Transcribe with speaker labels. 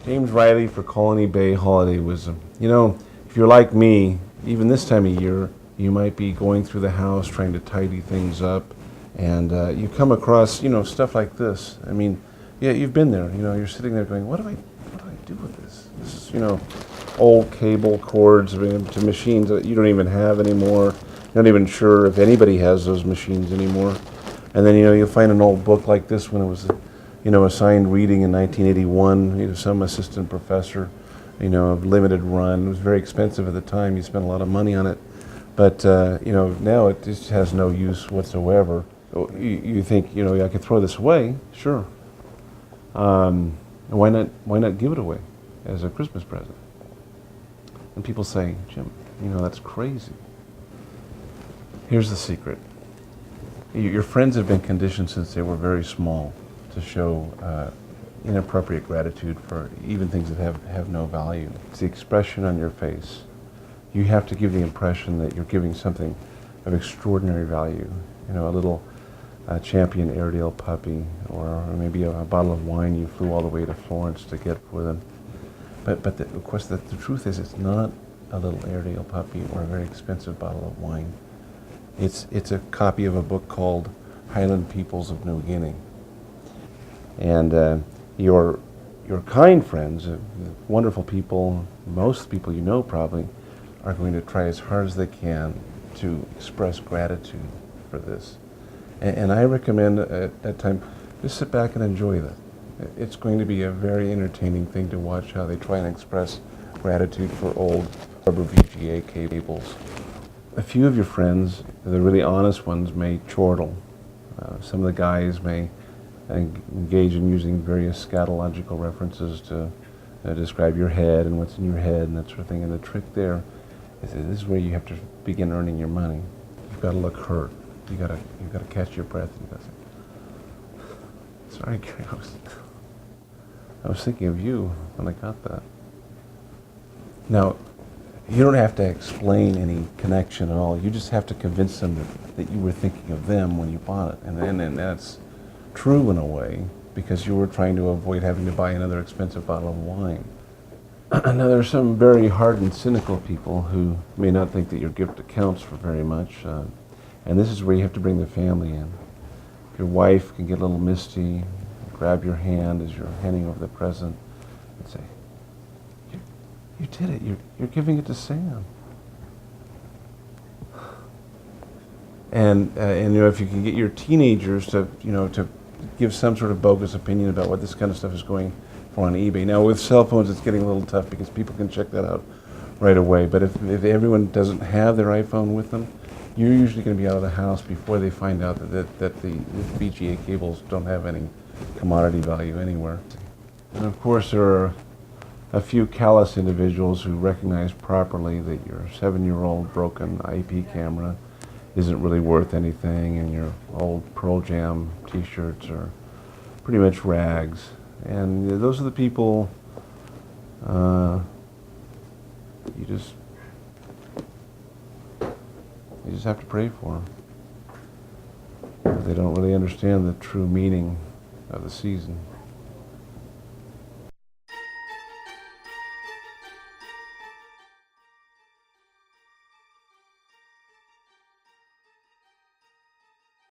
Speaker 1: James Riley for Colony Bay Holiday Wisdom. You know, if you're like me, even this time of year, you might be going through the house trying to tidy things up, and you come across, stuff like this. I mean, yeah, you've been there. You're sitting there going, what do I do with this? This is, old cable cords to machines that you don't even have anymore. You're not even sure if anybody has those machines anymore. And then, you'll find an old book like this when it was assigned reading in 1981, some assistant professor, of limited run. It was very expensive at the time. You spent a lot of money on it. But, now it just has no use whatsoever. You think, I could throw this away. Sure. Why not give it away as a Christmas present? And people say, Jim, that's crazy. Here's the secret. Your friends have been conditioned since they were very small to show inappropriate gratitude for even things that have no value. It's the expression on your face. You have to give the impression that you're giving something of extraordinary value. A little champion Airedale puppy, or maybe a bottle of wine you flew all the way to Florence to get for them. But of course, the truth is, it's not a little Airedale puppy or a very expensive bottle of wine. It's a copy of a book called Highland Peoples of New Guinea. And your kind friends, wonderful people, most people you know probably, are going to try as hard as they can to express gratitude for this. And I recommend at that time, just sit back and enjoy that. It's going to be a very entertaining thing to watch how they try and express gratitude for old rubber VGA cables. A few of your friends, the really honest ones, may chortle. Some of the guys may engage in using various scatological references to describe your head and what's in your head and that sort of thing. And the trick there is that this is where you have to begin earning your money. You've got to look hurt. You've got to catch your breath. And you got to say, "Sorry, Gary, I was thinking of you when I got that." Now, you don't have to explain any connection at all. You just have to convince them that you were thinking of them when you bought it. And that's true in a way, because you were trying to avoid having to buy another expensive bottle of wine. Now, there are some very hardened, cynical people who may not think that your gift accounts for very much. And this is where you have to bring the family in. Your wife can get a little misty, grab your hand as you're handing over the present, and say, "You did it. You're giving it to Sam." And if you can get your teenagers to give some sort of bogus opinion about what this kind of stuff is going for on eBay. Now with cell phones, it's getting a little tough because people can check that out right away. But if everyone doesn't have their iPhone with them, you're usually going to be out of the house before they find out that the VGA cables don't have any commodity value anywhere. And of course, there are a few callous individuals who recognize properly that your 7-year-old broken IP camera isn't really worth anything, and your old Pearl Jam t-shirts are pretty much rags. And those are the people you just have to pray for. They don't really understand the true meaning of the season.